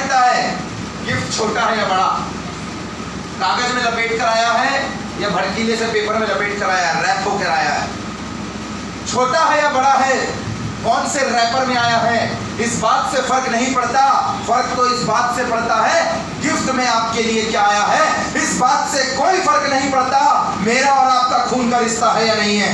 देखता है गिफ्ट छोटा है या बड़ा, कागज में लपेट कर आया है या भड़कीले से पेपर में लपेट कर आया है, रैप होकर आया है। छोटा है या बड़ा है, कौन से रैपर में आया है, इस बात से फर्क नहीं पड़ता। फर्क तो इस बात से पड़ता है गिफ्ट में आपके लिए क्या आया है। इस बात से कोई फर्क नहीं पड़ता मेरा और आपका खून का रिश्ता है या नहीं है।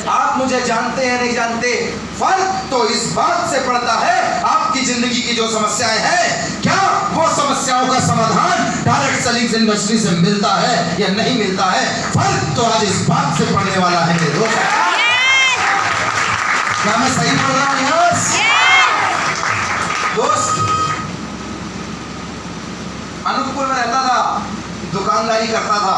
आप मुझे जानते हैं नहीं जानते, फर्क तो इस बात से पड़ता है आपकी जिंदगी की जो समस्याएं हैं, क्या वो समस्याओं का समाधान डायरेक्ट सेलिंग इंडस्ट्री से मिलता है या नहीं मिलता है। फर्क तो आज इस बात से पड़ने वाला है मेरे दोस्त। क्या मैं सही बोल रहा हूँ यस? दोस्त, अनूपपुर में रहता था, दुकानदारी करता था,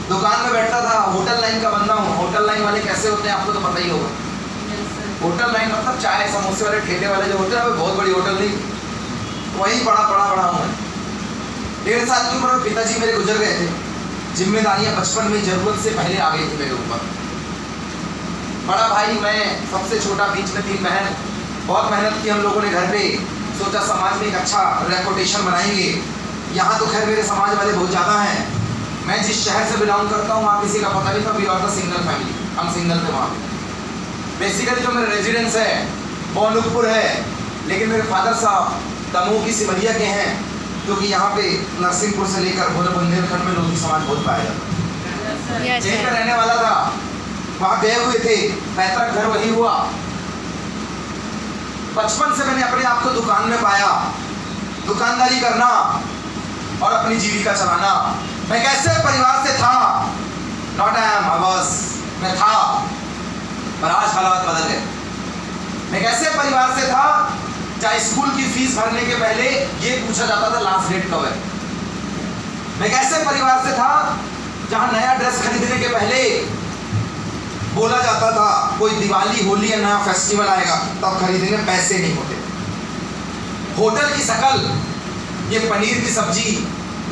दुकान में बैठता था। होटल लाइन का बंदा हूँ। होटल लाइन वाले कैसे होते हैं आपको तो पता ही होगा। होटल लाइन मतलब चाय समोसे वाले ठेले वाले जो होते हैं, बहुत बड़ी होटल नहीं, वही बड़ा हूँ मैं। 1.5 साल की उम्र में पिताजी मेरे गुजर गए थे। जिम्मेदारियां बचपन में जरूरत से पहले आ गई थी मेरे ऊपर। बड़ा भाई मैं, सबसे छोटा, बीच में 3 बहन। बहुत मेहनत की हम लोगों ने घर पे, सोचा समाज में एक अच्छा रेपुटेशन बनाएंगे। यहाँ तो खैर मेरे समाज वाले बहुत ज़्यादा हैं। मैं जिस शहर से बिलोंग करता हूँ वहाँ किसी का पता नहीं था। We are the single family, हम सिंगल थे वहाँ। बेसिकली जो मेरा रेजिडेंस है वो अनूपपुर है, लेकिन मेरे फादर साहब दमोह की सिमरिया के हैं, क्योंकि यहाँ पे नरसिंहपुर से लेकर बुंदेलखंड में लोधी समाज बहुत पाया जाता है। यहीं पर रहने वाला था, वहाँ गए हुए थे, पैतृक घर वही हुआ। बचपन से मैंने अपने आप को दुकान में पाया, दुकानदारी करना और अपनी जीविका चलाना। मैं कैसे परिवार से था, नॉट आई एम, मैं था, पर आज हालात बदल गए। मैं कैसे परिवार से था, चाहे स्कूल की फीस भरने के पहले ये पूछा जाता था लास्ट डेट कब है। मैं कैसे परिवार से था जहां नया ड्रेस खरीदने के पहले बोला जाता था कोई दिवाली होली या नया फेस्टिवल आएगा तब खरीदेंगे, पैसे नहीं होते। होटल की शकल, ये पनीर की सब्जी,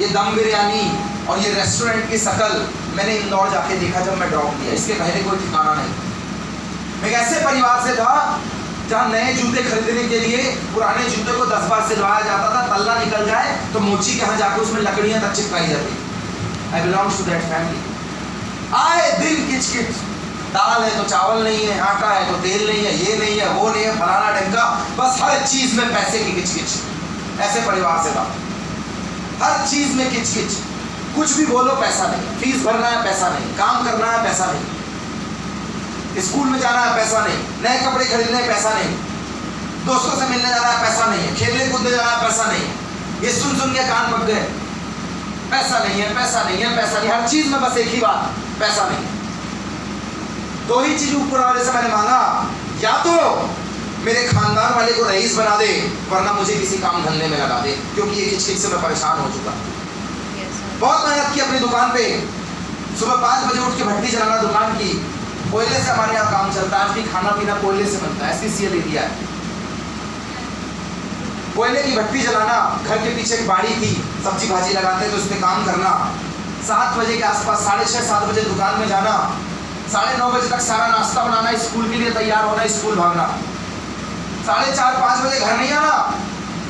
ये दम बिरयानी और ये रेस्टोरेंट की शकल मैंने इंदौर जाके देखा जब मैं ड्रॉप किया। इसके पहले कोई ठिकाना नहीं। मैं ऐसे परिवार से था जहाँ नए जूते खरीदने के लिए पुराने जूते को 10 बार सिलवाया जाता था, तल्ला निकल जाए तो मोची के यहाँ जाकर उसमें लकड़ियाँ तक चिपकाई जाती। आई बिलोंग्स टू दैट फैमिली। आए दिन किचकिच, दाल है तो चावल नहीं है, आटा है तो तेल नहीं है, ये नहीं है, वो नहीं है, फलाना ढंका, बस हर चीज में पैसे की किचकिच। ऐसे परिवार से था, हर चीज में किचकिच। कुछ भी बोलो पैसा नहीं, फीस भरना है पैसा नहीं, काम करना है पैसा नहीं, स्कूल में जाना है पैसा नहीं, नए कपड़े खरीदने हैं पैसा नहीं, दोस्तों से मिलने जाना है पैसा नहीं है, खेलने कूदने जाना है पैसा नहीं है। ये सुन सुन के कान पक गए, पैसा नहीं है, पैसा नहीं है, पैसा नहीं। हर चीज में बस एक ही बात, पैसा नहीं। दो ही चीज ऊपर वाले से मैंने मांगा, या तो मेरे खानदान वाले को रईस बना दे, वरना मुझे किसी काम धंधे में लगा दे, क्योंकि ये किचकिच से मैं परेशान हो चुका। बहुत मेहनत की अपनी दुकान पे, सुबह 5 बजे उठ के भट्टी चलाना दुकान की। कोयले से हमारे यहाँ काम चलता है, आज भी खाना पीना कोयले से बनता है, SPCL एरिया है। कोयले की भट्टी जलाना, घर के पीछे एक बाड़ी थी, सब्जी भाजी लगाते तो उस पर काम करना। 7 बजे के आसपास, 6:30-7 बजे दुकान में जाना, 9:30 बजे तक सारा नाश्ता बनाना, स्कूल के लिए तैयार होना, स्कूल भागना। 4:30-5 बजे घर नहीं आना,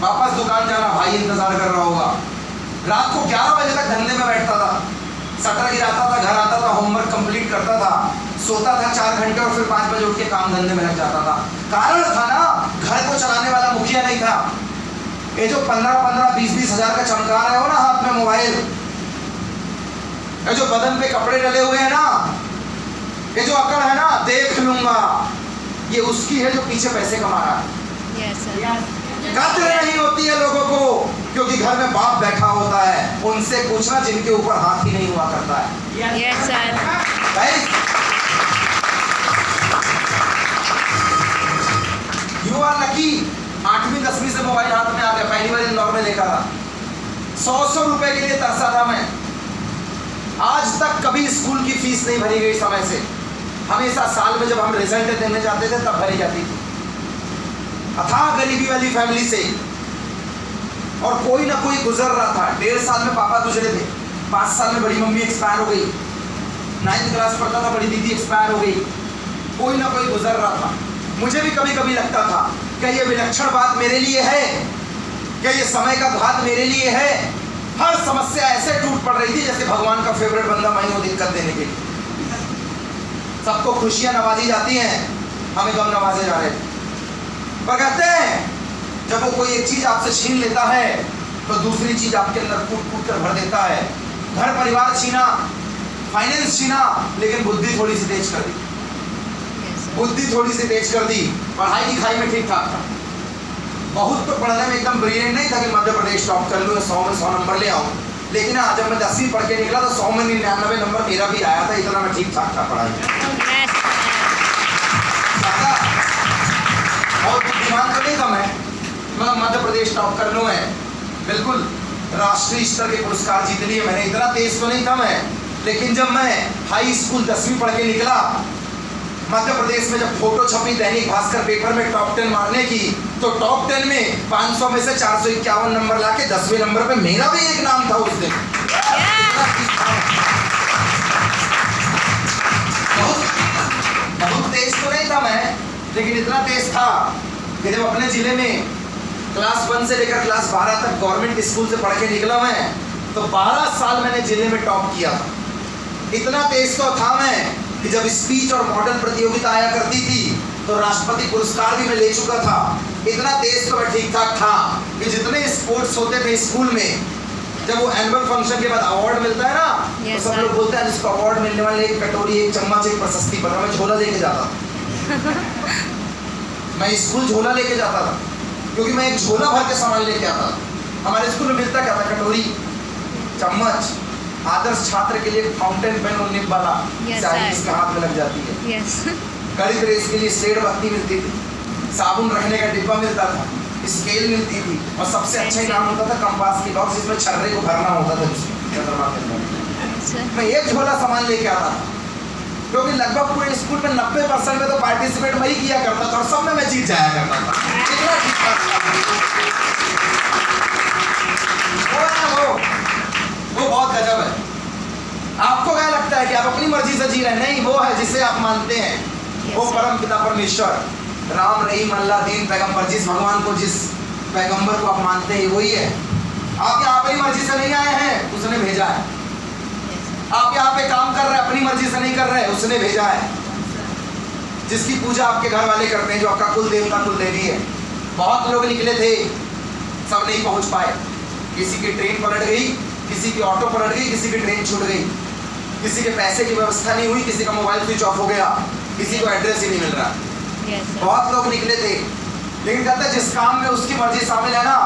वापस दुकान जाना, भाई इंतजार कर रहा होगा। रात को 11 बजे तक धंधे में बैठता था, शटर गिराता था, घर आता था, होमवर्क कंप्लीट करता था, सोता था 4 घंटे और फिर 5 बजे उठ के काम धंधे में लग जाता था। कारण था ना, घर को चलाने वाला मुखिया नहीं था। ये जो 15-15, 20-20 हजार का चमका रहे हो ना हाथ में मोबाइल, ये जो बदन पे कपड़े डले हुए हैं ना, ये जो अकड़ है ना देख लूंगा, ये उसकी है जो पीछे पैसे कमा रहा है। कद्र नहीं होती है लोगों को, क्योंकि घर में बाप बैठा होता है, उनसे पूछना जिनके ऊपर हाथ ही नहीं हुआ करता है। Yes, sir. You are lucky, 8वीं 10वीं से मोबाइल हाथ में आ गया। पहली बार इंदौर में देखा था, 100 रुपए के लिए तरसा था मैं। आज तक कभी स्कूल की फीस नहीं भरी गई समय से, हमेशा साल में जब हम रिजल्ट देने जाते थे तब भरी जाती थी। अथाह गरीबी वाली फैमिली से, और कोई ना कोई गुजर रहा था। 1.5 साल में पापा गुजरे थे, 5 साल में बड़ी मम्मी एक्सपायर हो गई, 9th क्लास पढ़ता था, बड़ी दीदी एक्सपायर हो गई, कोई ना कोई गुजर रहा था। मुझे भी कभी कभी लगता था क्या ये विलक्षण बात मेरे लिए है? क्या ये समय का घात मेरे लिए है? हर समस्या ऐसे टूट पड़ रही थी जैसे भगवान का फेवरेट बंदा मैं हूं दिक्कत देने के लिए। सबको खुशियां नवाजी जाती हैं, हमें गम नवाजे जा रहे थे। पर कहते हैं जब वो कोई एक चीज आपसे छीन लेता है तो दूसरी चीज आपके अंदर कूट कूट कर भर देता है। घर परिवार छीना, फाइनेंस छीना, लेकिन बुद्धि थोड़ी सी तेज कर दी। बुद्धि थोड़ी सी तेज कर दी। पढ़ाई लिखाई में ठीक ठाक था, बहुत तो पढ़ने में एकदम ब्रिलियंट नहीं था कि मध्य प्रदेश टॉप कर लूँ, 100 में 100 नंबर ले आऊँ। लेकिन हाँ, जब मैं 10वीं पढ़ के निकला तो 100 में 99 नंबर मेरा भी आया था। इतना मैं ठीक ठाक था पढ़ाई में। और बुद्धिमान तो नहीं था मैं, मतलब मध्य प्रदेश टॉप कर लूँ मैं, बिल्कुल राष्ट्रीय स्तर के पुरस्कार जीत लिए मैंने। इतना तेज तो नहीं था मैं। लेकिन जब मैं हाई स्कूल 10वीं पढ़ के निकला, मध्य प्रदेश में जब फोटो छपी दैनिक भास्कर पेपर में टॉप 10 मारने की, तो टॉप 10 में 500 में से 451 नंबर लाके 10वें नंबर पे मेरा भी एक नाम था उस दिन। बहुत तेज तो नहीं था मैं, लेकिन इतना तेज था कि जब अपने जिले में क्लास 1 से लेकर क्लास 12 तक गवर्नमेंट स्कूल से पढ़ के निकला मैं, तो 12 साल मैंने जिले में टॉप किया था। इतना तेज तो था मैं कि जब स्पीच और मॉडल प्रतियोगिता आया करती थी तो राष्ट्रपति पुरस्कार भी मैं ले चुका था। इतना तेज तो मैं ठीक ठाक था कि जितने स्पोर्ट्स होते थे स्कूल में, जब वो एनुअल फंक्शन के बाद अवार्ड मिलता है ना, तो सब लोग बोलते हैं जिसको अवार्ड मिलने वाले एक कटोरी, एक चम्मच, एक प्रशस्ति पत्र, मैं झोला लेके जाता था। मैं स्कूल झोला लेके जाता था क्योंकि मैं एक झोला भर के सामान लेके आता था। हमारे स्कूल में मिलता क्या था? कटोरी, चम्मच, आदर्श छात्र के लिए फाउंटेन पेन और निब वाला स्याही इसके हाथ में लग जाती है। गणित रेस के लिए स्लेट बत्ती मिलती थी, साबुन रखने का डिब्बा मिलता था, स्केल मिलती थी, और सबसे अच्छा इनाम होता था कंपास की बॉक्स जिसमें छर्रे को भरना होता था। मैं एक झोला सामान लेके आता था क्योंकि लगभग पूरे स्कूल में 90% में तो पार्टिसिपेट मैं ही किया करता था और सब में मैं जीत जाया करता था। इतना ठीक वो बहुत गजब है। आपको क्या लगता है कि आप अपनी मर्जी से जी रहे हैं? नहीं, वो है जिसे आप मानते हैं, वो परम पिता परमेश्वर राम रहीम अल्लाह दीन पैगंबर, जिस भगवान को, जिस पैगंबर को आप मानते हैं वही है। आप यहाँ अपनी मर्जी से नहीं आए हैं, उसने भेजा है। आप यहाँ पे काम कर रहे हैं, अपनी मर्जी से नहीं कर रहे, उसने भेजा है। जिसकी पूजा आपके घर वाले करते हैं, जो आपका कुल देवता कुल देवी है। बहुत लोग निकले थे, सब नहीं पहुंच पाए। किसी की ट्रेन पलट गई, किसी की ऑटो पलट गई, किसी की ट्रेन छूट गई, किसी के पैसे की व्यवस्था नहीं हुई, किसी का मोबाइल स्विच ऑफ हो गया, किसी को एड्रेस ही नहीं मिल रहा। बहुत लोग निकले थे, लेकिन कहते हैं जिस काम में उसकी मर्जी शामिल है ना,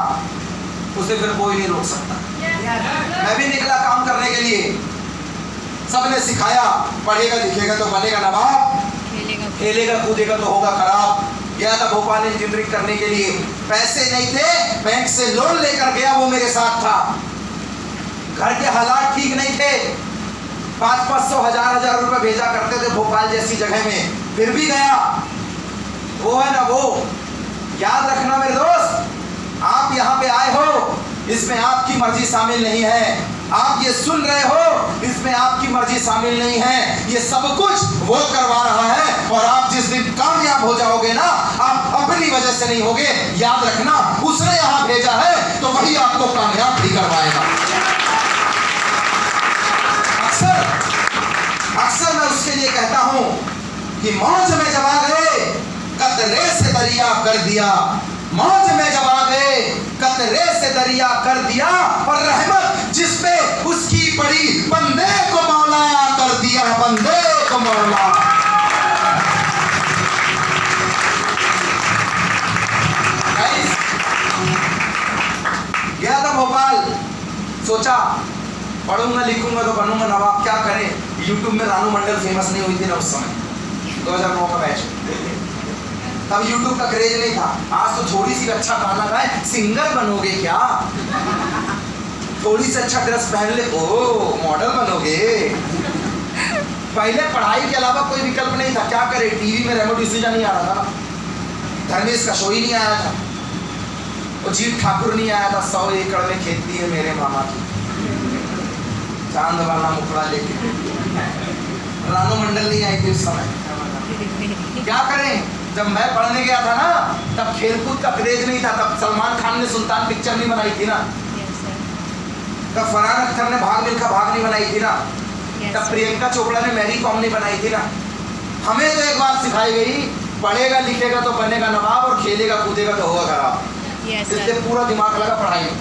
उसे फिर कोई नहीं रोक सकता। मैं भी निकला काम करने के लिए, सबने सिखाया, पढ़ेगा लिखेगा तो बनेगा नवाब, खेलेगा कूदेगा तो होगा खराब। गया था भोपाल इंजीनियरिंग करने के लिए, पैसे नहीं थे, बैंक से लोन लेकर गया, वो मेरे साथ था। घर के हालात ठीक नहीं थे, 500-500 हजार रुपए भेजा करते थे भोपाल जैसी जगह में, फिर भी गया। वो है ना वो, याद रखना मेरे दोस्त, आप यहाँ पे आए हो, इसमें आपकी मर्जी शामिल नहीं है। आप ये सुन रहे हो, इसमें आपकी मर्जी शामिल नहीं है। ये सब कुछ वो करवा रहा है, और आप जिस दिन कामयाब हो जाओगे ना, आप अपनी वजह से नहीं होगे। याद रखना, उसने यहाँ भेजा है तो वही आपको कामयाब भी करवाएगा। अक्सर मैं उसके लिए कहता हूं कि मौज में जब आ गए, कतरे से दरिया कर दिया। मौज में जब आ गए, कतरे से दरिया कर दिया, और रहमत जिस पे उसकी पड़ी, बंदे को मौला कर दिया, बंदे को मौला। गया था भोपाल, सोचा पढ़ूंगा लिखूंगा तो बनूंगा नवाब, क्या करें। यूट्यूब में रानू मंडल फेमस नहीं हुई थी ना उस समय, 2009 का बैच, तब यूट्यूब का क्रेज नहीं था। आज तो थोड़ी सी अच्छा गाना गाए, सिंगर बनोगे क्या, थोड़ी सी अच्छा ड्रेस पहन ले, ओ मॉडल बनोगे। पहले पढ़ाई के अलावा कोई विकल्प नहीं था, क्या करे। टीवी में रिमोट यूसेज नहीं आ रहा था, धर्मेश का शो ही नहीं आया था, और जीत ठाकुर नहीं आया था, 100 एकड़ में खेती है मेरे मामा की, चांद वाला मुखड़ा लेके। रानू मंडल नहीं आई थी उस समय, क्या करें। जब मैं पढ़ने गया था ना, तब खेलकूद का क्रेज नहीं था, तब सलमान खान ने सुल्तान पिक्चर नहीं बनाई थी ना, तब फरहान अख्तर ने भाग मिल्खा भाग नहीं बनाई थी ना, तब प्रियंका चोपड़ा ने मैरी कॉम नहीं बनाई थी ना। हमें तो एक बात सिखाई गई, पढ़ेगा लिखेगा तो बनेगा नवाब और खेलेगा कूदेगा तो होगा खराब। इसलिए पूरा दिमाग लगा पढ़ाई में,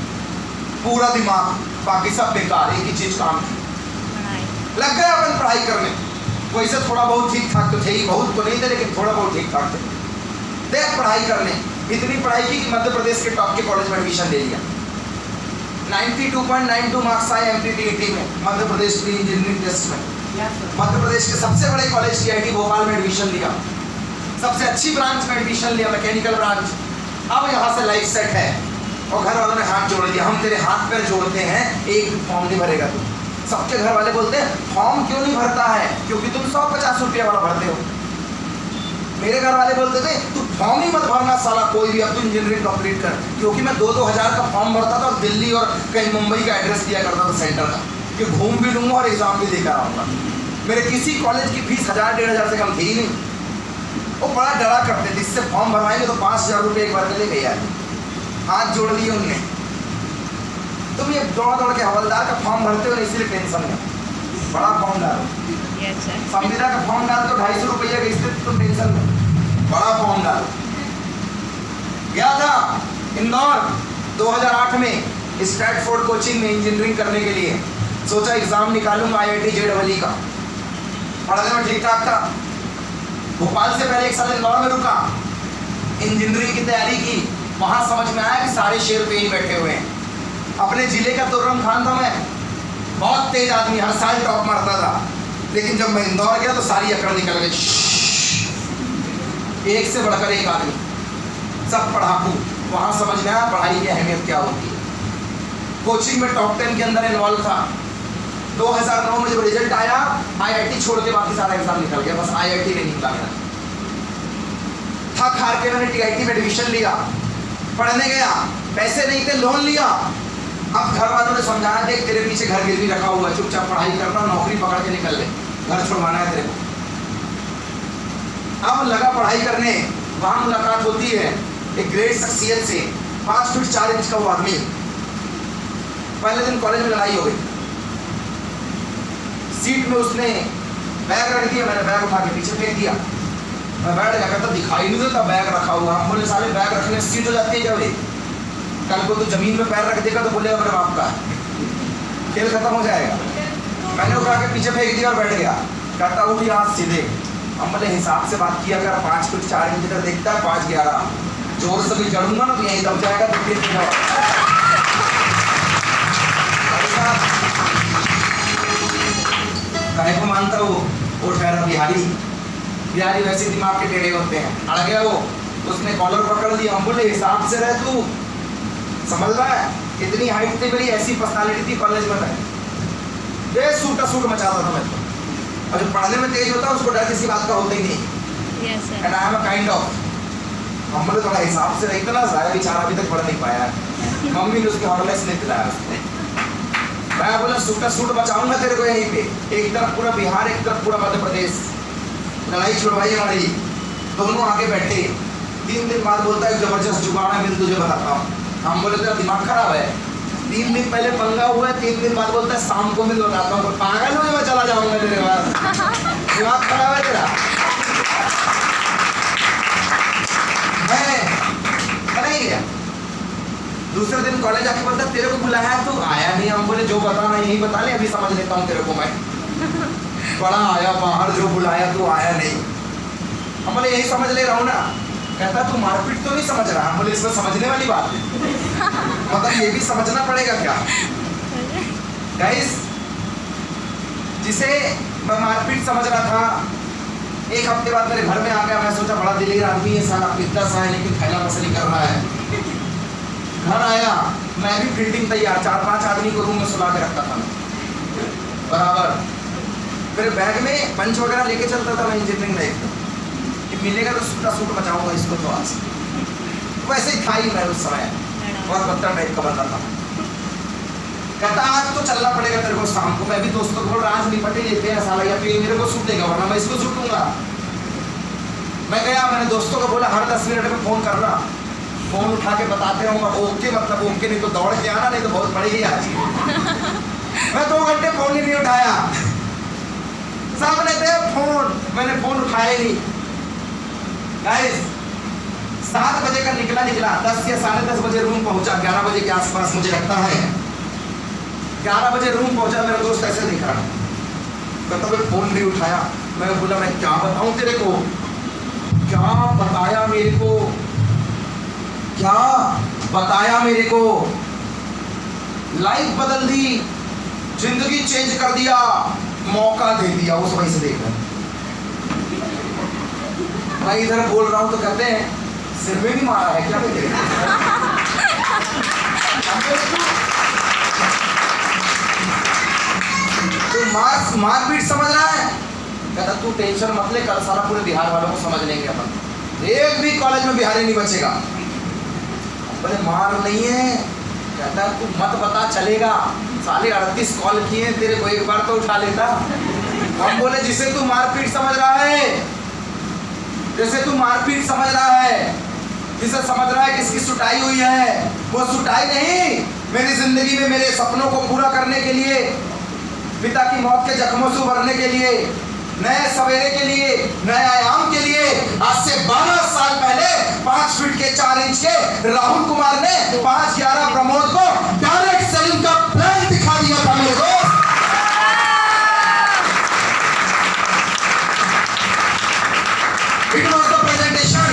पूरा दिमाग, बाकी सब बेकार, एक ही चीज काम थी, लग गए अपन पढ़ाई करने। वैसे थोड़ा बहुत ठीक ठाक तो थे ही, बहुत तो नहीं थे लेकिन थोड़ा बहुत ठीक ठाक थे। देख पढ़ाई करने, इतनी पढ़ाई की कि मध्य प्रदेश के टॉप के कॉलेज में एडमिशन ले लिया। 92.92 मार्क्स आए एमपीटीईटी में, Madhya Pradesh pre engineering test में। मध्य प्रदेश के सबसे बड़े कॉलेज सीआईटी भोपाल में एडमिशन लिया, सबसे अच्छी ब्रांच में एडमिशन लिया, मैकेनिकल ब्रांच। अब यहाँ से लाइफ सेट है और घर वालों ने हाथ जोड़ दिया, हम तेरे हाथ पैर जोड़ते हैं, एक फॉर्म नहीं भरेगा तू। सबके घर वाले बोलते हैं फॉर्म क्यों नहीं भरता है, क्योंकि तुम 150 रुपया वाला भरते हो। मेरे घर वाले बोलते थे तू फॉर्म ही मत भरना साला कोई भी, अब तू इंजीनियरिंग कंप्लीट कर, क्योंकि मैं 2-2 हज़ार का फॉर्म भरता था और दिल्ली और कहीं मुंबई का एड्रेस दिया करता था सेंटर का, कि घूम भी लूँगा और एग्जाम भी देकर आऊँगा। मेरे किसी कॉलेज की फीस 1000-1500 से कम थी ही नहीं। वो बड़ा डरा करते थे इससे फॉर्म भरवाएंगे तो 5000 रुपये एक बार में ले गए यार। हाथ जोड़ दिए उनने, तुम ये दौड़ के हवलदार का फॉर्म भरते हो इसीलिए टेंशन है, बड़ा फॉर्म डालो। संविदा का फॉर्म डाल तो 250 रुपये का, इसलिए तुम टेंशन में, बड़ा फॉर्म डालो। गया था इंदौर 2008 में स्टैटफोर्ड कोचिंग में इंजीनियरिंग करने के लिए, सोचा एग्जाम निकालूंगा IIT JEE का, पढ़ने में ठीक ठाक था। भोपाल से पहले 1 साल इंदौर में रुका, इंजीनियरिंग की तैयारी की। वहाँ समझ में आया कि सारे शेर पे ही बैठे हुए हैं। अपने जिले का तुर्रम खान था मैं, बहुत तेज आदमी, हर साल टॉप मारता था, लेकिन जब मैं इंदौर गया तो सारी अकड़ निकल गई। एक से बढ़कर एक आदमी, सब पढ़ाकू। वहाँ समझ में आया पढ़ाई की अहमियत क्या होती है। कोचिंग में टॉप 10 के अंदर इन्वॉल्व था। 2009 में जब रिजल्ट आया, IIT छोड़ के बाकी सारा एग्जाम निकल गया, बस IIT नहीं निकला गया। थक हार के मैंने TIT में एडमिशन लिया, पढ़ने गया, पैसे नहीं थे, लोन लिया। अब घर वालों ने समझाया देख तेरे पीछे घर गिरवी रखा हुआ है, चुपचाप पढ़ाई करना, नौकरी पकड़ के निकल ले, घर छुड़वाना है तेरे को। अब लगा पढ़ाई करने, वहाँ मुलाकात होती है एक ग्रेट शख्सियत से, 5 फीट 4 इंच का वो आदमी। पहले दिन कॉलेज में लड़ाई हो गई, सीट में उसने बैग रख दिया, मैंने बैग उठा के पीछे फेंक दिया। मैं बैठ गया, कहता दिखाई नहीं देता बैग रखा हुआ। हम बोले साले बैग रखने से सीट हो जाती है क्या भाई, कल को तो जमीन में पैर रख देगा तो बोलेगा मेरे बाप का, खेल खत्म हो जाएगा। मैंने उठा के पीछे फेंक दिया और बैठ गया। कहता उठी हाथ सीधे। हम बोले हिसाब से बात किया कर, 5 फीट 4 इंच तक देखता है, 5'11", जोर से भी चढ़ूंगा ना तो यहीं दब जाएगा। तो फिर कहे को मानता वो ठहरा बिहारी, बिहारी वैसे दिमाग के टेढ़े होते हैं। अड़ गया वो, उसने कॉलर पकड़ लिया। हम बोले हिसाब से रह तू, समझ रहा है, इतनी हाइट थी मेरी, ऐसी पर्सनालिटी थी कॉलेज में, मैं सूटा सूट मचाता था मैं तो। और जो पढ़ने में तेज होता है उसको डर किसी बात का होता ही नहीं। And I am a kind of, हम बोले थोड़ा हिसाब से रहता ना, सारा बेचारा अभी तक पढ़ नहीं पाया। मम्मी ने उसके हॉर्लिक्स नहीं पिलाया उसने। मैं बोला सूटा सूट बचाऊंगा तेरे को यहीं पे, एक तरफ पूरा बिहार, एक तरफ पूरा मध्य प्रदेश। लड़ाई छुड़वाई हमारी, दोनों आगे बैठे। 3 दिन बाद बोलता है जबरदस्त जुगाड़ है, मैं तुझे बताता हूँ। हम बोले तेरा दिमाग खराब है, 3 दिन पहले पंगा हुआ है, 3 दिन बाद बोलता है शाम को मैं बताता हूँ। पागल हो, मैं चला जाऊंगा तेरे पास, दिमाग खराब है तेरा। मैं नहीं गया। दूसरे दिन कॉलेज आके बोलता तेरे को बुलाया तू आया नहीं। हम बोले जो बताना यही बता ले, अभी समझ लेता हूँ तेरे को मैं। बड़ा आया बाहर, जो बुलाया तू आया नहीं। हम बोले यही समझ ले रहा हूँ ना। कहता तू मारपीट तो नहीं समझ रहा। हम बोले इसमें समझने वाली बात है, मतलब ये भी समझना पड़ेगा क्या गाइस। जिसे मैं मारपीट समझ रहा था, 1 हफ्ते बाद मेरे घर में आ गया। मैं सोचा बड़ा दिलेर आदमी है साला, पिता सा है लेकिन थैला मसली कर रहा है। घर आया, मैं भी फील्डिंग तैयार, 4-5 आदमी को रूम में सुला के रखता था मैं बराबर। फिर बैग में पंच वगैरह लेके चलता था मैं इंजीनियरिंग लाइफ में, कि मिलेगा तो सूटा सूट बचाऊंगा इसको। तो आज वैसे ही था ही मैं उस समय, बहुत बदतर टाइप का बंदा था। कहता आज तो चलना पड़ेगा तेरे को शाम को। मैं भी दोस्तों को बोल रहा आज निपट ही लेते हैं साला, या तो ये मेरे को सूट देगा वरना मैं इसको सूटूंगा। मैं गया, मैंने दोस्तों को बोला हर 10 मिनट में फ़ोन करना, फ़ोन उठा के बताते रहूँगा। ओके मतलब ओके, नहीं तो दौड़ के आना, नहीं तो बहुत पड़ेगी आज। मैं 2 घंटे फ़ोन ही नहीं उठाया, सामने थे फ़ोन, मैंने फ़ोन उठाया ही नहीं। गाइस 7 बजे का निकला 10 या 10:30 बजे रूम पहुंचा, 11 बजे के आसपास मुझे लगता है 11 बजे रूम पहुंचा। मेरा दोस्त ऐसे दिख रहा, कहता मैं फ़ोन नहीं उठाया। मैं बोला मैं क्या बताऊं तेरे को, क्या बताया मेरे को, क्या बताया मेरे को। लाइफ बदल दी, जिंदगी चेंज कर दिया, मौका दे दिया। उस वही से देख रहे हैं, मैं इधर बोल रहा हूं तो कहते हैं सिर में भी मारा है क्या बेटे। तो मारपीट समझ रहा है, कहता तू टेंशन मत ले, कल सारा पूरे बिहार वालों को समझ लेंगे अपन, एक भी कॉलेज में बिहारी नहीं बचेगा। बोले मार नहीं है, कहता तू मत बता चलेगा, साले 38 कॉल किए तेरे को, एक बार तो उठा लेता। हम बोले जिसे तू मारपीट समझ रहा है, जैसे तू मारपीट समझ रहा है, जिसे समझ रहा है कि इसकी सुटाई हुई है, वो सुटाई नहीं। मेरी जिंदगी में मेरे सपनों को पूरा करने के लिए, पिता की मौत के जख्मों से उभरने के लिए, नए सवेरे के लिए, नए आयाम के लिए, आज से 12 साल पहले 5 फीट के 4 इंच के राहुल कुमार ने 5-11 प्रमोद को डायरेक्ट सेलिंग का प्लान दिखा दिया था मेरे को। It was the presentation.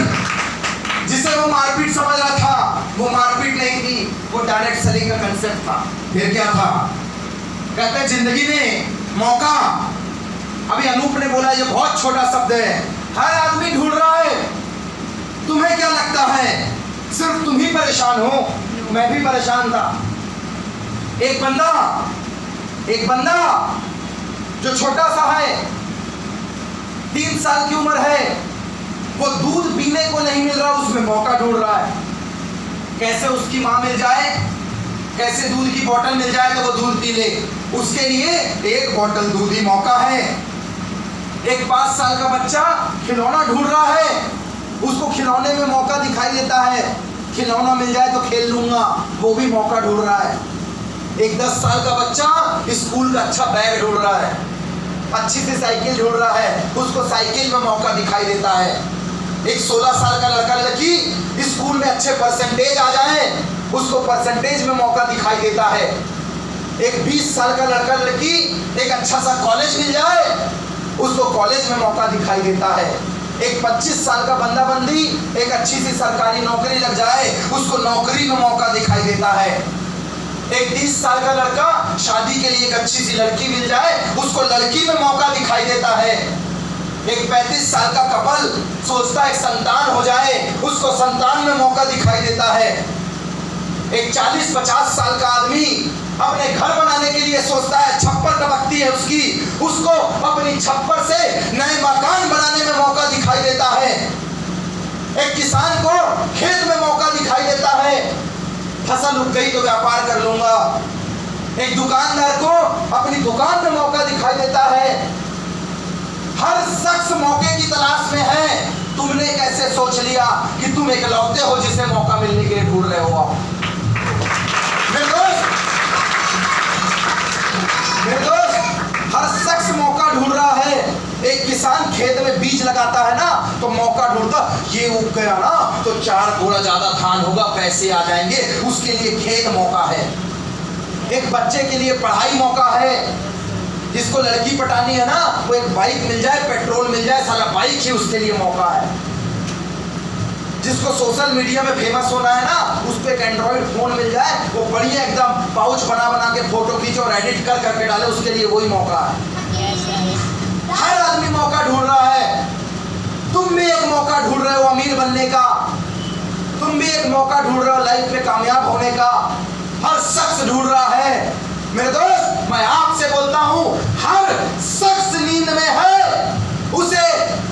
जिसे वो मारपीट समझ रहा था, वो मारपीट नहीं थी, वो डायरेक्ट सेलिंग का कंसेप्ट था। फिर क्या था, कहते हैं जिंदगी में मौका, अभी अनूप ने बोला ये बहुत छोटा शब्द है, हर आदमी ढूंढ रहा है। तुम्हें क्या लगता है सिर्फ तुम ही परेशान हो? मैं भी परेशान था। एक बंदा जो छोटा सा है, 3 साल की उम्र है, वो दूध पीने को नहीं मिल रहा, उसमें मौका ढूंढ रहा है। कैसे उसकी माँ मिल जाए, कैसे दूध की बोतल मिल जाए तो वो दूध पी ले, उसके लिए 1 बोतल दूध ही मौका है। एक 5 साल का बच्चा खिलौना ढूंढ रहा है, उसको खिलौने में मौका दिखाई देता है, खिलौना मिल जाए तो खेल लूंगा, वो भी मौका ढूंढ रहा है। एक 10 साल का बच्चा स्कूल का अच्छा बैग ढूंढ रहा है, अच्छी सी साइकिल ढूंढ रहा है, उसको साइकिल में मौका दिखाई देता है। एक 16 साल का लड़का लड़की स्कूल में अच्छे परसेंटेज आ जाए, उसको परसेंटेज में मौका दिखाई देता है। एक 20 साल का लड़का लड़की एक अच्छा सा कॉलेज मिल जाए, उसको कॉलेज में मौका दिखाई देता है। एक 25 साल का बंदा बंदी एक अच्छी सी सरकारी नौकरी लग जाए, उसको नौकरी में मौका दिखाई देता है। एक 30 साल का लड़का शादी के लिए एक अच्छी सी लड़की मिल जाए, उसको लड़की में मौका दिखाई देता है। एक 35 साल का कपल सोचता है संतान हो जाए, उसको संतान में मौका दिखाई देता है। एक 40-50 साल का आदमी अपने घर बनाने के लिए सोचता है, छप्पर टपकती है उसकी, उसको अपनी छप्पर से नए मकान बनाने में मौका दिखाई देता है। एक किसान को खेत में मौका दिखाई देता है, फसल उग गई तो व्यापार कर लूंगा। एक दुकानदार को अपनी दुकान में मौका दिखाई देता है। हर शख्स मौके की तलाश में है। तुमने कैसे सोच लिया कि तुम इकलौते हो जिसे मौका मिलने के लिए ढूंढ रहे हो? आप मेरे दोस्त, हर शख्स मौका ढूंढ रहा है। एक किसान खेत में बीज लगाता है ना, तो मौका ढूंढता, ये उग गया ना तो 4 गुना ज्यादा धान होगा, पैसे आ जाएंगे, उसके लिए खेत मौका है। एक बच्चे के लिए पढ़ाई मौका है। जिसको लड़की पटानी है ना, वो एक बाइक मिल जाए, पेट्रोल मिल जाए, सारा बाइक ही उसके लिए मौका है। जिसको सोशल मीडिया में फेमस होना है ना, उसको एक एंड्रॉइड फोन मिल जाए, वो बढ़िया एकदम पाउच बना के फोटो खींचे और एडिट कर करके डाले, उसके लिए वही मौका है। हर आदमी मौका ढूंढ रहा है। तुम भी एक मौका ढूंढ रहे हो अमीर बनने का, तुम भी एक मौका ढूंढ रहे हो लाइफ में कामयाब होने का। हर शख्स ढूंढ रहा है। मेरे दोस्त, मैं आपसे बोलता हूं, हर शख्स नींद में है, उसे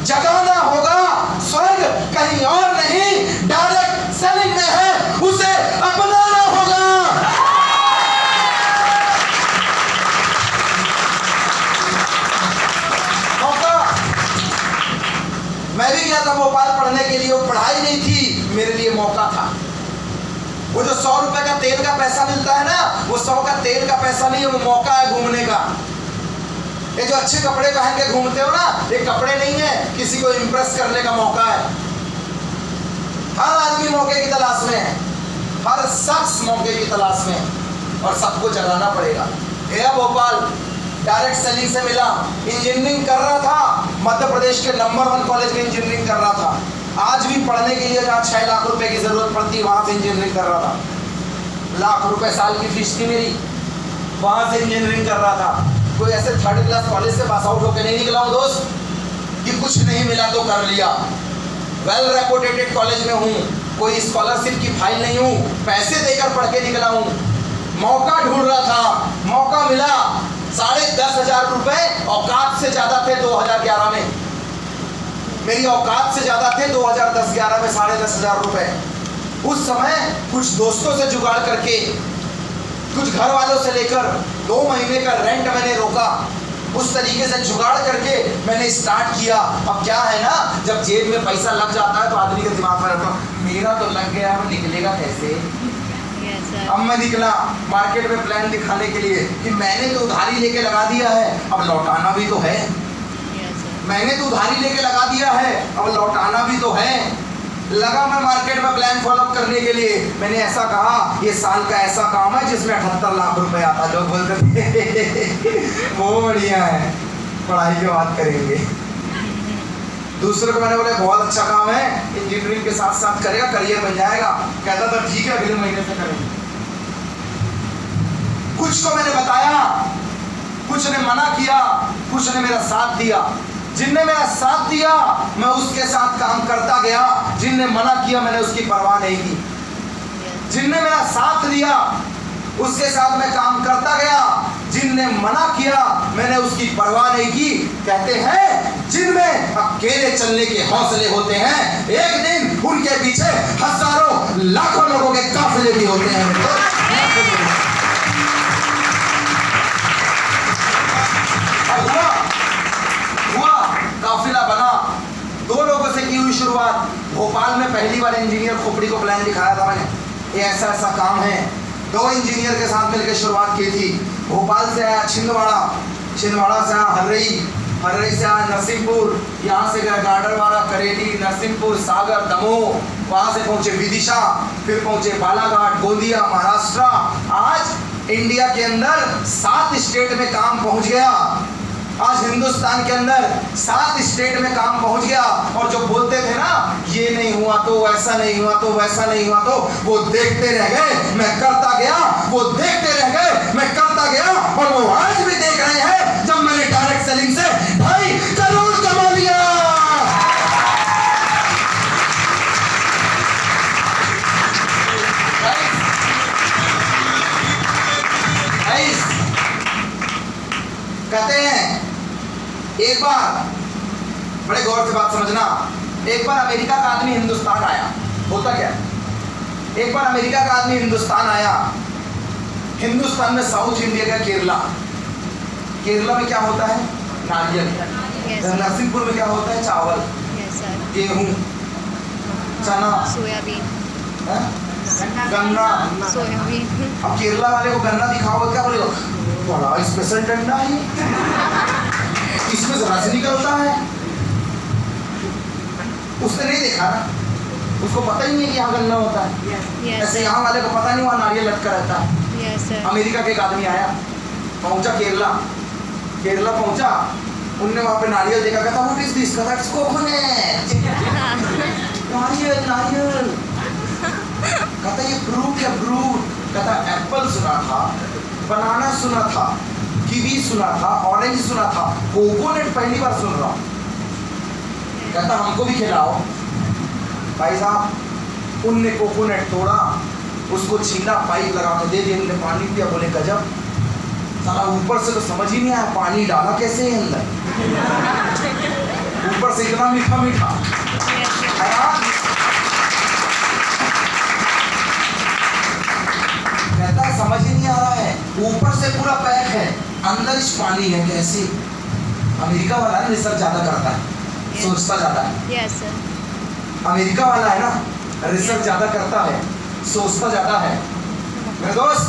जगाना होगा। स्वर्ग कहीं और नहीं, डायरेक्ट सेलिंग में है, उसे अपनाना होगा। मौका, मैं भी गया था भोपाल। तेल का पैसा मिलता है ना, वो 100 का तेल का पैसा नहीं है, वो मौका है घूमने का। ये जो अच्छे कपड़े पहन के घूमते हो ना, ये कपड़े नहीं है, किसी को इम्प्रेस करने का मौका है। हर आदमी मौके की तलाश में है, हर शख्स मौके की तलाश में, और सबको जगाना पड़ेगा। गया भोपाल, डायरेक्ट सेलिंग से मिला, इंजीनियरिंग कर रहा था, मध्य प्रदेश के नंबर 1 कॉलेज में इंजीनियरिंग कर रहा था। आज भी पढ़ने के लिए जहाँ 6 लाख रुपए की जरूरत पड़ती, वहां से इंजीनियरिंग कर रहा था। लाख रुपए साल की फीस थी मेरी, वहां से इंजीनियरिंग कर रहा था। कोई ऐसे 3rd क्लास कॉलेज से पास आउट होकर नहीं निकला हूँ दोस्त कि कुछ नहीं मिला तो कर लिया। वेल रेपुटेटेड कॉलेज में हूँ, कोई स्कॉलरशिप की फाइल नहीं हूँ, पैसे देकर पढ़ के निकला हूँ। मौका ढूंढ रहा था, मौका मिला। 10,500 रुपए औकात से ज्यादा थे 2011 में, मेरी औकात से ज्यादा थे 2010-11 में 10,500 रुपए। उस समय कुछ दोस्तों से जुगाड़ करके, कुछ घर वालों से लेकर 2 महीने का रेंट मैंने रोका, उस तरीके से जुगाड़ करके मैंने स्टार्ट किया। अब क्या है ना, जब जेब में पैसा लग जाता है तो आदमी के दिमाग में रहता है मेरा तो लग गया, अब निकलेगा कैसे। अब मैं निकला मार्केट में प्लान दिखाने के लिए कि मैंने तो उधारी लेके लगा दिया है, अब लौटाना भी तो है। मैंने तो उधारी लेके लगा दिया है, अब लौटाना भी तो है। लगा मैं मार्केट में प्लान फॉलो करने के लिए। मैंने ऐसा कहा, ये साल का ऐसा काम है जिसमें 78 लाख रुपए आता। लोग बोलते थे वो बढ़िया है, पढ़ाई की बात करेंगे। दूसरे को मैंने बोला बहुत अच्छा काम है, इंजीनियरिंग के साथ साथ करेगा, करियर बन जाएगा। कहता था ठीक है, अगले महीने से करेंगे। कुछ को मैंने बताया, कुछ ने मना किया, कुछ ने मेरा साथ दिया। जिनने मेरा साथ दिया मैं उसके साथ काम करता गया, जिनने मना किया मैंने उसकी परवाह नहीं की। जिनने मेरा साथ दिया उसके साथ मैं काम करता गया, जिनने मना किया मैंने उसकी परवाह नहीं की। कहते हैं जिनमें अकेले चलने के हौसले होते हैं, एक दिन उनके पीछे हजारों लाखों लोगों के काफिले भी होते हैं। हुआ काफिला बना। 2 लोगों से की हुई शुरुआत। भोपाल में पहली बार इंजीनियर खोपड़ी को प्लान दिखाया था मैंने, ये ऐसा ऐसा काम है। 2 इंजीनियर के साथ मिलकर शुरुआत की थी। भोपाल से आया छिंदवाड़ा, छिंदवाड़ा से आया हर्रई, हर्रई से आया नरसिंहपुर, यहाँ से गया गाडरवाड़ा, करेली, नरसिंहपुर, सागर, दमोह, वहाँ से पहुँचे विदिशा, फिर पहुँचे बालाघाट, गोंदिया, महाराष्ट्र। आज इंडिया के अंदर 7 स्टेट में काम पहुँच गया। आज हिंदुस्तान के अंदर 7 स्टेट में काम पहुंच गया। और जो बोलते थे ना ये नहीं हुआ तो वैसा नहीं हुआ तो वैसा नहीं हुआ, तो वो देखते रह गए, मैं करता गया। वो देखते रह गए, मैं करता गया। और वो आज भी देख रहे हैं जब मैंने डायरेक्ट सेलिंग से 2.5 करोड़ कमा लिया। कहते हैं एक बार, बड़े गौर से बात समझना, एक बार अमेरिका का आदमी हिंदुस्तान आया। होता क्या, एक बार अमेरिका का आदमी हिंदुस्तान आया। हिंदुस्तान में साउथ इंडिया का केरला, केरला में क्या होता है नारियल, नरसिंहपुर में क्या होता है चावल, गेहूं, चना, सोयाबीन, गन्ना। सोयाबीन। अब केरला वाले को गन्ना दिखाओगे क्या बोलेगा, बड़ा स्पेशल डंडा है, इसमें जरा से निकलता है। उसने नहीं देखा ना, उसको पता ही नहीं है कि यहाँ गन्ना होता है। ऐसे यहाँ वाले को पता नहीं वहाँ नारियल लटका रहता है। अमेरिका के एक आदमी आया, पहुंचा केरला, केरला पहुंचा, उनने वहाँ पे नारियल देखा, कहता व्हाट इज दिस, कहता इट्स कोकोनट, नारियल नारियल। कहता ये फ्रूट है फ्रूट। कहता एप्पल सुना था, बनाना सुना था, कीवी सुना था, ऑरेंज सुना था, कोकोनट पहली बार सुन रहा हूँ। कहता हमको भी खिलाओ। भाई साहब उनने कोकोनट तोड़ा, उसको छीना, पाइप लगा के दे दिया, उनने पानी पिया, बोले गजब। साला ऊपर से तो समझ ही नहीं आया पानी डाला कैसे है अंदर, ऊपर से इतना मीठा मीठा। कहता है समझ ही नहीं आ रहा है, ऊपर से पूरा पैक है, अंदर पानी है कैसे। अमेरिका वाला है रिसर्च ज्यादा करता है, सोचता ज्यादा है। अमेरिका वाला है ना रिसर्च ज्यादा करता है, सोचता ज्यादा है। मेरे दोस्त,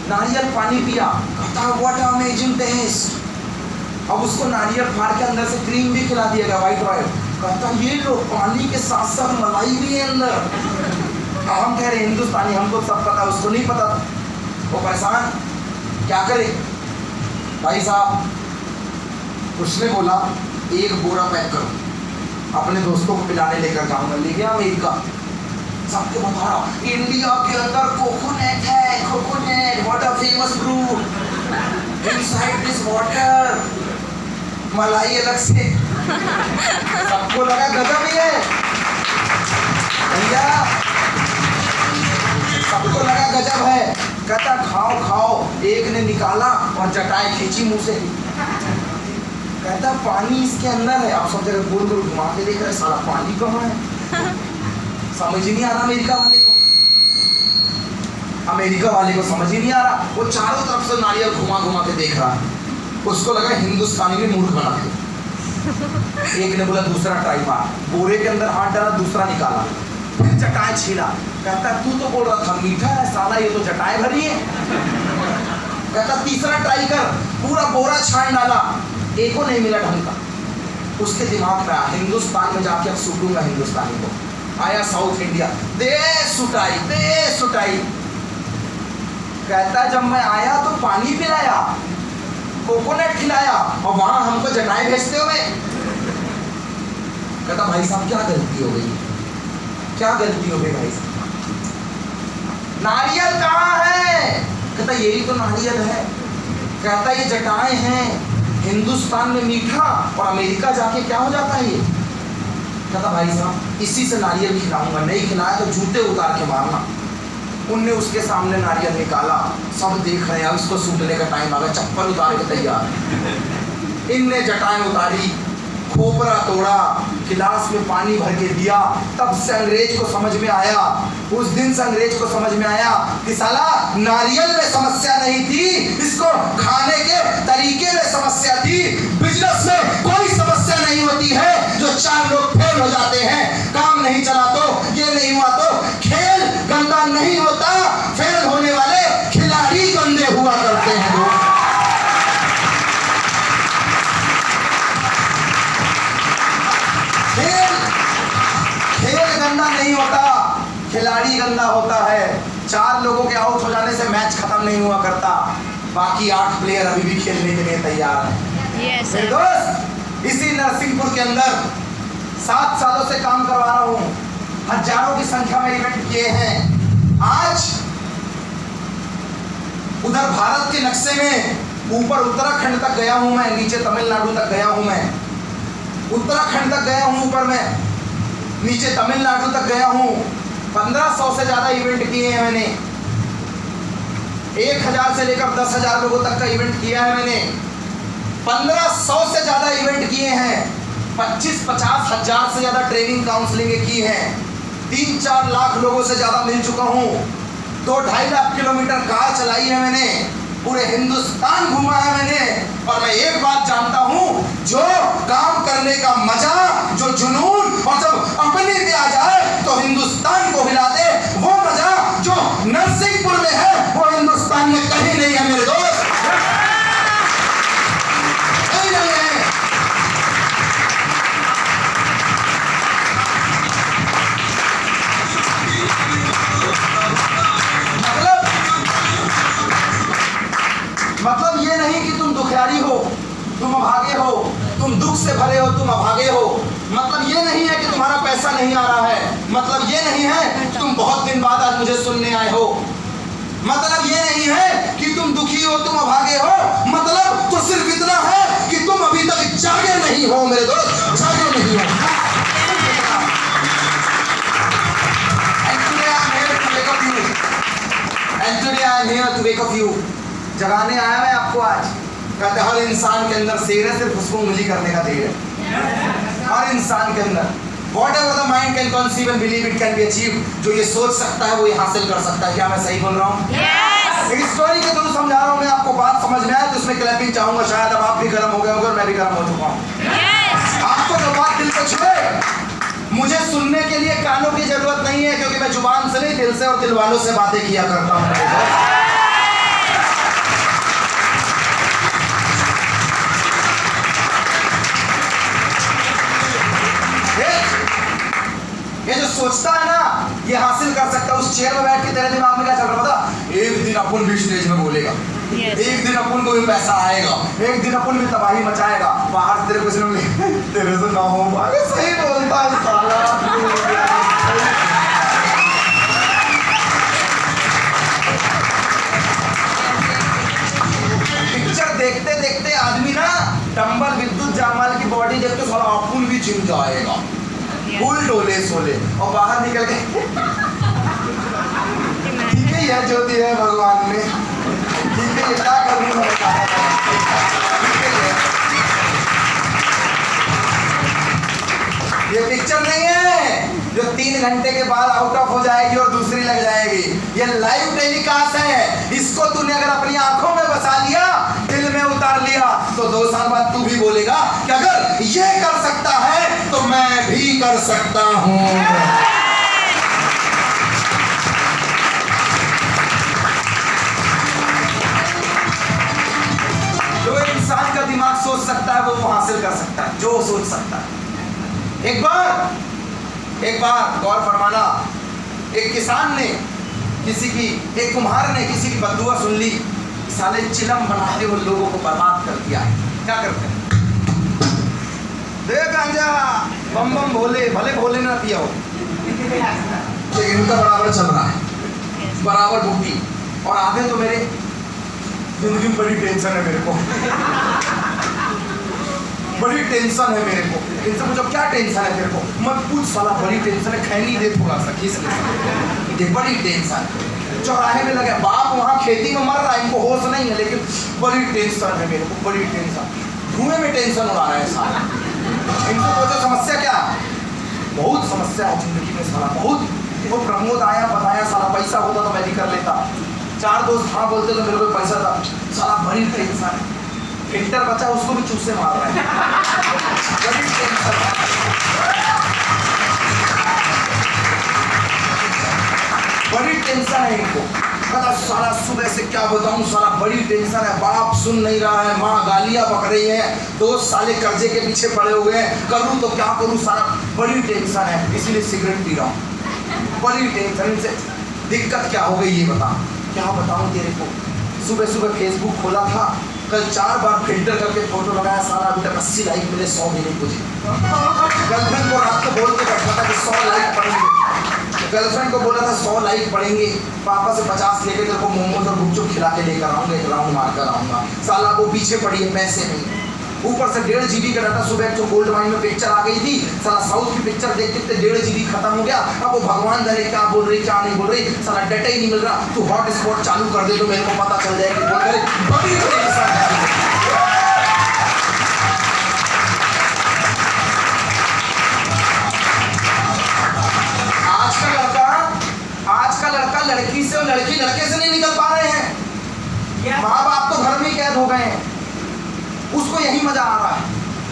नारियल पानी पिया, कहता व्हाट अमेजिंग टेस्ट। अब उसको नारियल फाड़ के अंदर से क्रीम भी खिला दिया गया, व्हाइट रॉयल। कहता ये लो, पानी के साथ साथ मलाई भी है अंदर। हम कह रहे हिंदुस्तानी, हमको सब पता, उसको नहीं पता। वो परेशान, क्या करे भाई साहब। उसने बोला एक बोरा पैक करो, अपने दोस्तों को पिलाने लेकर जाऊंगा। ले गया अमेरिका, सबको बता रहा इंडिया के अंदर कोकोनट है, coconut what a famous fruit, inside this water, मलाई अलग से। सबको लगा गजब ही है भैया, सबको लगा गजब है। कहता खाओ खाओ। एक ने निकाला और जटाई खींची मुंह से। कहता पानी इसके अंदर है। आप सब जगह गोल गोल घुमा के देख रहे, साला पानी कहाँ है? समझ ही नहीं आ रहा अमेरिका वाले को, अमेरिका वाले को समझ ही नहीं आ रहा। वो चारों तरफ से नारियल घुमा घुमा के देख रहा है। उसको लगा हिंदुस्तानी ने मूर्ख बना दिया। एक ने बोला दूसरा ट्राई मार, बोरे के अंदर हाथ डाला, दूसरा निकाला, फिर जटाएं छीला। कहता तू तो बोल रहा था मीठा है, साला ये तो जटाएं भरी है। कहता तीसरा ट्राई कर, पूरा बोरा छान डाला, एको नहीं मिला ढंग का। उसके दिमाग में आया हिंदुस्तान में जाके अब सूटूंगा हिंदुस्तानी को। आया साउथ इंडिया, दे सुटाई दे सुटाई। कहता जब मैं आया तो पानी पिलाया, कोकोनट खिलाया, और वहां हमको जटाएं भेजते हो। कहता भाई साहब क्या गलती हो गई, क्या गलती हो गई भाई साहब? नारियल कहाँ है? कहता यही तो नारियल है। कहता ये जटाएं हैं, हिंदुस्तान में मीठा और अमेरिका जाके क्या हो जाता है ये? कहता भाई साहब इसी से नारियल खिलाऊंगा, नहीं खिलाया तो जूते उतार के मारना। उनने उसके सामने नारियल निकाला, सब देख रहे हैं, इसको सूटने का टाइम आ गया, चप्पल उतार के तैयार। इनने जटाएं उतारी, खोपरा तोड़ा, गिलास में पानी भर के दिया। तब से अंग्रेज को समझ में आया, उस दिन से अंग्रेज को समझ में आया कि साला नारियल में समस्या नहीं थी, इसको खाने के तरीके में समस्या थी। बिजनेस में कोई समस्या नहीं होती है जो चार लोग फेल हो जाते हैं। काम नहीं चला तो, ये नहीं हुआ तो, खेल गंदा नहीं होता, फेल होने वाले खिलाड़ी गंदे हुआ करते हैं। खेल गंदा नहीं होता, खिलाड़ी गंदा होता है। चार लोगों के आउट हो जाने से मैच खत्म नहीं हुआ करता, बाकी 8 प्लेयर अभी भी खेलने के लिए तैयार हैं। मेरे दोस्त, इसी नरसिंहपुर के अंदर 7 सालों से काम करवा रहा हूँ, हजारों की संख्या में इवेंट किए हैं। आज उधर भारत के नक्शे में ऊपर उत्तराखंड तक गया हूँ मैं, नीचे तमिलनाडु तक गया हूँ मैं। उत्तराखंड तक गया हूँ ऊपर में, नीचे तमिलनाडु तक गया हूँ। 1500 से ज्यादा इवेंट किए हैं मैंने। 1000 से लेकर 10,000 लोगों तक का इवेंट किया है मैंने। 1500 से ज्यादा इवेंट किए हैं। 25-50 हजार से ज्यादा ट्रेनिंग काउंसलिंग की है। 3-4 लाख लोगों से ज्यादा मिल चुका हूँ। 2-2.5 लाख किलोमीटर कार चलाई है मैंने। पूरे हिंदुस्तान घूमा है मैंने। और मैं एक बात जानता हूँ, जो काम करने का मजा, जो जुनून, और जब अपने पे आ जाए तो हिंदुस्तान को हिला दे, वो मजा जो नरसिंहपुर में है वो हिंदुस्तान में कहीं नहीं है मेरे दोस्त, कहीं नहीं है। मतलब ये नहीं कि तुम दुखियारी हो, तुम अभागे हो, तुम दुख से भरे हो, तुम अभागे हो। मतलब ये नहीं है कि तुम्हारा पैसा नहीं आ रहा है। मतलब ये नहीं है कि तुम बहुत दिन बाद आज मुझे सुनने आए हो। मतलब ये नहीं है कि तुम दुखी हो, तुम अभागे हो। मतलब तो सिर्फ इतना है कि तुम अभी तक जागे नहीं हो मेरे दोस्त, जागे नहीं हो। And today I am here to wake up you. जगाने आया मैं आपको आज। कहते हर इंसान के अंदर शेर है, सिर्फ उसको उंगली करने का देर है। हर इंसान के अंदर whatever the mind can conceive and believe it can be achieved, जो ये सोच सकता है वो ये हासिल कर सकता है। क्या मैं सही बोल रहा हूँ? yes! एक स्टोरी के थ्रू समझा रहा हूँ मैं आपको, बात समझ में आए तो उसमें क्लैपिंग चाहूंगा। शायद अब आप भी गर्म हो गए होंगे और मैं भी गर्म हो चुका हूँ। yes! आपको जो बात दिल को छुए, मुझे सुनने के लिए कानों की जरूरत नहीं है, क्योंकि मैं जुबान से नहीं, दिल से और दिल वालों से बातें किया करता हूं। ये जो सोचता है ना ये हासिल कर सकता है। उस चेयर में बैठ के तेरे दिमाग में क्या चल रहा पता? एक दिन अपन भी स्टेज में बोलेगा, एक दिन अपन को भी पैसा आएगा, एक दिन अपन भी तबाही मचाएगा। बाहर तेरे कुछ लोग तेरे से ना हो पाएगा। सही बोलता है साला। पिक्चर देखते देखते आदमी ना डंबल विद्युत जामाल की बॉडी देख के साला अपन भी जिम जाएगा, फुल डोले सोले, और बाहर निकल के ठीक है यह जो दिया है भगवान ने, ठीक है ये क्या करूँ मैं बताना था। ये पिक्चर नहीं है जो 3 घंटे के बाद आउट ऑफ हो जाएगी और दूसरी लग जाएगी। ये लाइव टेलीकास्ट है। इसको तूने अगर अपनी आंखों में बसा लिया, दिल में उतार लिया, तो 2 साल बाद तू भी बोलेगा कि अगर ये कर सकता है तो मैं भी कर सकता हूं। जो इंसान का दिमाग सोच सकता है वो हासिल कर सकता है, जो सोच सकता है। एक बार गौर फरमाना, एक किसान ने एक कुम्हार ने किसी की बददुआ सुन ली, साले चिलम बनाते हुए लोगों को बर्बाद कर दिया है। क्या करते हैं? देख गांजा बम बम भोले, भले भोले ना पिया हो, लेकिन इनका बराबर चल रहा है, बराबर बूटी। और आधे तो मेरे जिंदगी में बड़ी टेंशन है मेरे को, बड़ी टेंशन है मेरे को। इनसे मुझे क्या टेंशन है तेरे को? मत पूछ साला, बड़ी टेंशन है। खैनी दे थोड़ा सा खींच ले, बड़ी टेंशन। चौराहे में लगे बाप वहाँ खेती में मर रहा है, इनको होश नहीं है, लेकिन बड़ी टेंशन है मेरे को, बड़ी टेंशन। धुएं में टेंशन उड़ा रहा है साला। इनको पूछो समस्या क्या? बहुत समस्या है जिंदगी में साला, बहुत। वो प्रमोद आया बताया साला पैसा होता तो मैं भी कर लेता, 4 दोस्त हाँ बोलते तो मेरे को पैसा था। साला बड़ी टेंशन है। फिल्टर बचा उसको भी चूसे मार रहा है, बड़ी टेंशन है। बड़ी टेंशन है इनको। पता साला सुबह से क्या बताऊं साला, बड़ी टेंशन है। बाप सुन नहीं रहा है, माँ गालियां बक रही है, 2 साले कर्जे के पीछे पड़े हुए हैं, करूं तो क्या करूं साला, बड़ी टेंशन है। इसीलिए सिगरेट पी रहा हूं, बड़ी टेंशन। इनसे दिक्कत क्या हो गई ये बता, क्या बताऊं तेरे को। सुबह सुबह फेसबुक खोला था, कल 4 बार फिल्टर करके फोटो लगाया, साला अभी तक 80 लाइक मिले, 100 मिले मुझे। गर्लफ्रेंड को रात को बोल के बैठा था कि 100 लाइक पड़ेंगे, गर्लफ्रेंड को बोला था 100 लाइक पड़ेंगे, पापा से 50 लेके तेरे को मोमोज और गुपचुप खिला के लेकर आऊंगा, एक राउंड मार कर आऊंगा। साला वो पीछे पड़ी है, पैसे नहीं। ऊपर से 1.5 GB का डाटा। सुबह जो गोल्ड माइन में पिक्चर आ गई थी, साला साउथ की पिक्चर देख के 1.5 GB खत्म हो गया। अब वो भगवान जाने क्या बोल रही क्या नहीं बोल रही, साला डाटा ही नहीं मिल रहा। तू हॉटस्पॉट चालू कर दे तो मेरे को पता चल जाएगा बोल करे। बड़ी टेंशन है। आज का लड़का लड़की से और लड़की लड़के से नहीं निकल पा रहे हैं। माँ बाप तो घर में कैद हो गए हैं, उसको यही मजा आ रहा है।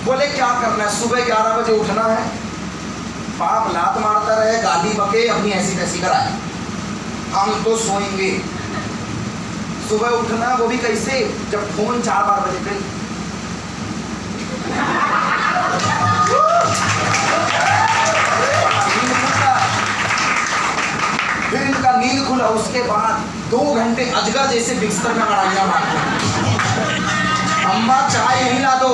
बोले क्या करना है, सुबह 11 बजे उठना है, बाप लात मारता रहे, गाली बके, अपनी ऐसी तैसी कराए, हम तो सोएंगे। सुबह उठना वो भी कैसे, जब फोन 4 बजे पे फिर इनका नींद खुला, उसके बाद 2 घंटे अजगर जैसे बिस्तर में लड़ाइयाँ मारते हैं। अम्मा चाय यहीं ला दो,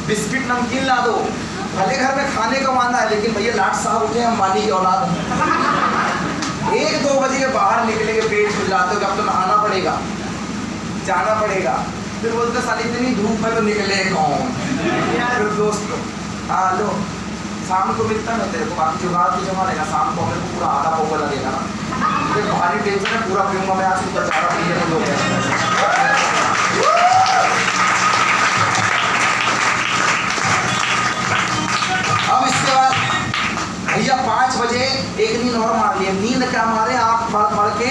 बिस्किट नमकीन ला दो। भले घर में खाने का वादा है, लेकिन भैया लाट साहब उठे, अंबानी की औलाद है। 1-2 बजे के बाहर निकलेंगे, पेट खुल जाते हो कि अब तो नहाना पड़ेगा, जाना पड़ेगा। फिर बोलते साली इतनी धूप में तो निकले कौन। फिर दोस्त हाँ लो शाम को मिलता मैं तेरे को, बाकी जुगाड़ तो जमा लेगा, शाम को मेरे को पूरा आधा पोगा लगेगा ना। फिर भारी टेंशन है, पूरा पीऊंगा मैं, आज तो चारा पी लोग। अब इसके बाद भैया 5 बजे एक नींद और मार लिया। नींद क्या मारे, आँख फाड़ फाड़ के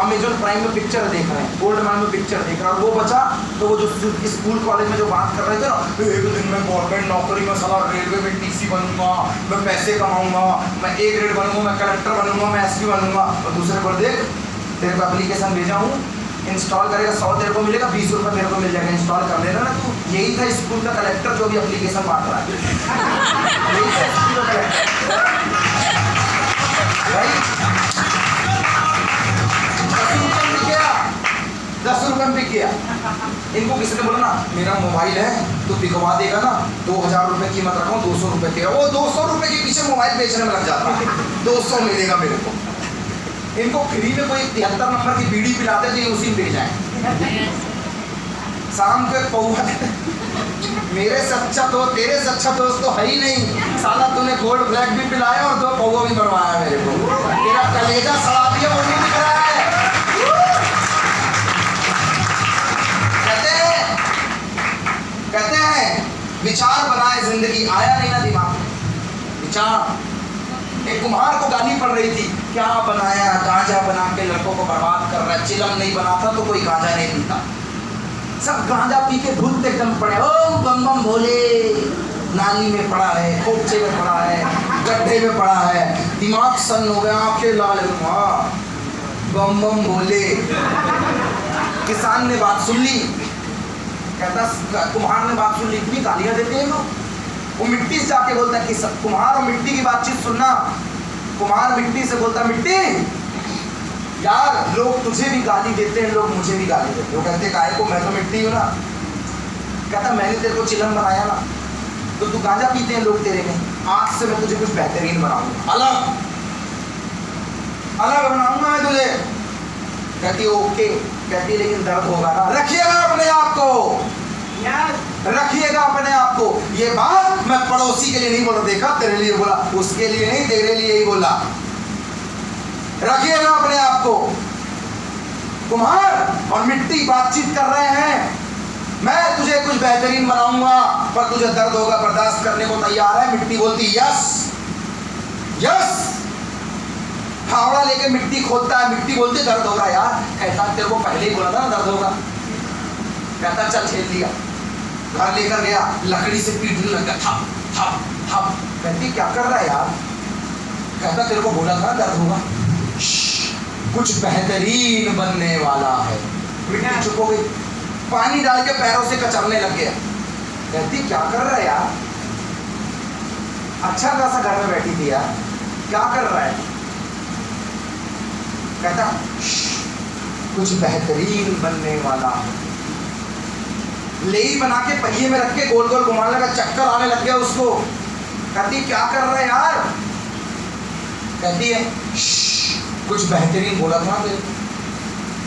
अमेजॉन प्राइम में पिक्चर देख रहे हैं, गोल्ड मैन में पिक्चर देख रहा है, और वो बचा तो वो जो स्कूल कॉलेज में जो बात कर रहे थे ना, एक दिन मैं गवर्नमेंट नौकरी में साला रेलवे में टीसी बनूंगा, मैं पैसे कमाऊंगा, मैं ए ग्रेड बनूंगा, मैं कलेक्टर बनूंगा, मैं एसपी बनूंगा। और दूसरे पर देख, तेरे को एप्लीकेशन भेजा हूँ, इंस्टॉल करेगा 100 तेरे को मिलेगा, 20 रुपये तेरे को मिल जाएगा, इंस्टॉल कर लेना ना तू। यही था स्कूल का कलेक्टर जो भी एप्लीकेशन बांट रहा है, यही था स्कूल का कलेक्टर भाई। 10 रुपये में बिक गया। इनको किसी ने बोला ना मेरा मोबाइल है तो बिकवा देगा ना, 2000 रुपये कीमत रखा हूँ, 200 रुपये तेरा। वो 200 रुपये के पीछे मोबाइल बेचने में लग जाता है, 200 मिलेगा मेरे को। इनको फ्री में कोई 73 नंबर की बीड़ी पिलाते थे, उसी में बिक जाए। शाम को पौवा मेरे से अच्छा तो तेरे से अच्छा दोस्त तो है ही नहीं, साला तूने गोल्ड ब्लैक भी पिलाया और 2 पौवा भी बनवाया मेरे को, तेरा कलेजा सड़ा दिया, वो भी दिख रहा है। कहते हैं विचार बनाए जिंदगी, आया नहीं ना दिमाग विचार। एक कुम्हार को गाली पड़ रही थी, क्या बनाया, गांजा बना के लड़कों को बर्बाद कर रहा है। चिलम नहीं बनाता तो कोई गांजा नहीं पीता, सब गांजा पी के धुत एकदम पड़े, ओ बम बम भोले, नाली में पड़ा है, खोपचे में पड़ा है, गड्ढे में पड़ा है, दिमाग सन हो गया, आंखें लाल, बम बम भोले। किसान ने बात सुन ली, कहता कुम्हार ने बात सुन ली, इतनी गालियां देते हैं लोग। वो मिट्टी से जाके बोलता है कि कुम्हार और मिट्टी की बातचीत सुनना। कुम्हार मिट्टी से बोलता, मिट्टी यार लोग तुझे भी गाली देते हैं, लोग मुझे भी गाली देते हैं। वो कहते काहे को, मैं तो मिट्टी हूँ ना। कहता मैंने तेरे को चिलम बनाया ना, तो तू गांजा पीते हैं लोग तेरे में, आज से मैं तुझे कुछ बेहतरीन बनाऊंगा, अलग अलग बनाऊंगा मैं तुझे। कहती ओके, कहती लेकिन दर्द होगा ना। रखिएगा अपने आप को, रखिएगा अपने आप को। ये बात मैं पड़ोसी के लिए नहीं बोला, देखा तेरे लिए बोला, उसके लिए नहीं, तेरे लिए ही बोला। रखिएगा अपने आप को। कुम्हार और मिट्टी बातचीत कर रहे हैं, मैं तुझे कुछ बेहतरीन बनाऊंगा, पर तुझे दर्द होगा, बर्दाश्त करने को तैयार है। मिट्टी बोलती यस यस। फावड़ा लेके मिट्टी खोदता है, मिट्टी बोलती दर्द होगा यार। कहता तेरे को पहले ही बोला था ना दर्द होगा। कहता चल झेल लिया, घर लेकर गया, लकड़ी से पीटने लग गया, थप थप थप। कहती क्या कर रहा है यार। कहता तेरे को बोला था दर्द होगा, कुछ बेहतरीन बनने वाला है। मिट्टी चुप हो गई, पानी डाल के पैरों से कचरने लग गया। कहती क्या कर रहा है यार, अच्छा खासा घर में बैठी थी यार, क्या कर रहा है। कहता कुछ बेहतरीन बनने वाला है। लेई बना के पहिए में रख के गोल गोल घुमाने लगा, चक्कर आने लग गया उसको। कहती क्या कर रहा है यार। कहती है कुछ बेहतरीन बोला था ना,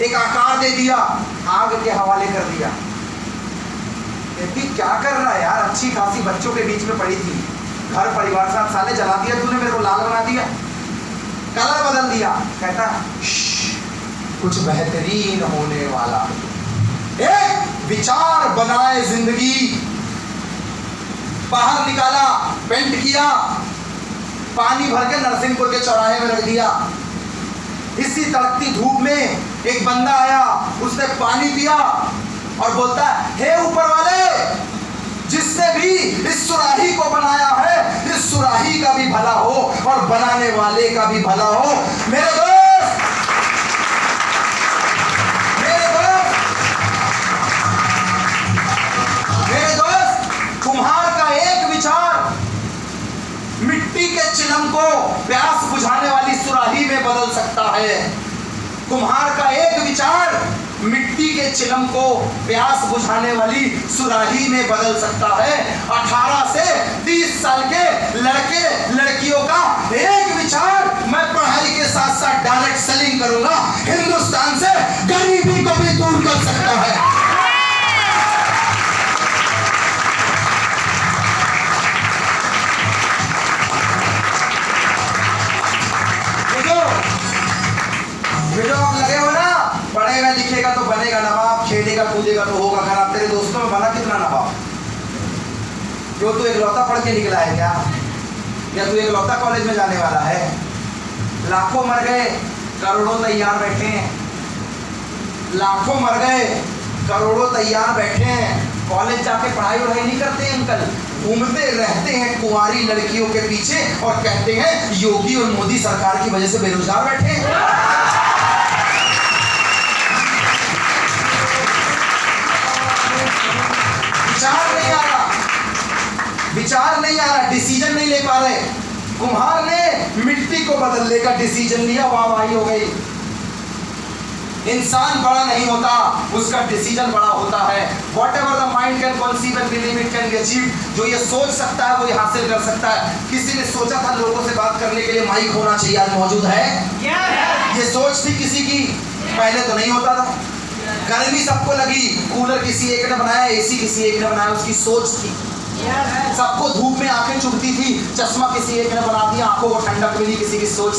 एक आकार दे दिया, आग के हवाले कर दिया। कहती क्या कर रहा है यार, अच्छी खासी बच्चों के बीच में पड़ी थी, घर परिवार साथ साले जला दिया तूने, मेरे को लाल बना दिया, कलर बदल दिया। कहता कुछ बेहतरीन होने वाला। एक विचार बनाए जिंदगी, बाहर निकाला, पेंट किया, पानी भर के नरसिंहपुर के चौराहे में रख दिया। इसी तड़कती धूप में एक बंदा आया, उसने पानी पिया और बोलता हे ऊपर वाले, जिसने भी इस सुराही को बनाया है, इस सुराही का भी भला हो और बनाने वाले का भी भला हो। मेरे दोस्त, मेरे दोस्त, मेरे दोस्त, कुम्हार का एक विचार मिट्टी के चिलम को प्यास बुझाने वाली सुराही में बदल सकता है। कुम्हार का एक विचार मिट्टी के चिलम को प्यास बुझाने वाली सुराही में बदल सकता है। 18 से 30 साल के लड़के लड़कियों का एक विचार, मैं पढ़ाई के साथ साथ डायरेक्ट सेलिंग करूंगा, हिंदुस्तान से गरीबी को भी दूर कर सकता है। वीडियो आप लगे हो ना, पढ़ेगा लिखेगा तो बनेगा नवाब, खेलेगा कूदेगा तो होगा खराब। तेरे दोस्तों में बना कितना नवाब? जो तू इकलौता पढ़ के निकला है क्या, या तू इकलौता कॉलेज में जाने वाला है? लाखों मर गए, करोड़ों तैयार बैठे हैं। लाखों मर गए, करोड़ों तैयार बैठे हैं, कॉलेज जाके पढ़ाई वढ़ाई नहीं करते हैं अंकल, घूमते रहते हैं कुंवारी लड़कियों के पीछे और कहते हैं योगी और मोदी सरकार की वजह से बेरोजगार बैठे हैं। विचार नहीं आ रहा, डिसीजन नहीं ले पा रहे। कुम्हार ने मिट्टी को बदलने का डिसीजन लिया, वाहवाही हो गई। इंसान बड़ा नहीं होता, उसका डिसीजन बड़ा होता है। Whatever the mind can conceive and believe it can be achieved, जो ये सोच सकता है वो ये हासिल कर सकता है। किसी ने सोचा था लोगों से बात करने के लिए माइक होना चाहिए, आज मौजूद है। ये सोच थी किसी की, पहले तो नहीं होता था। गर्मी सबको लगी, कूलर किसी एक ने बनाया, एसी किसी एक ने बनाया, उसकी सोच थी। सबको धूप में आंखें चुभती थी, चश्मा किसी एक ने बना दिया, आंखों को ठंडक मिली, किसी की सोच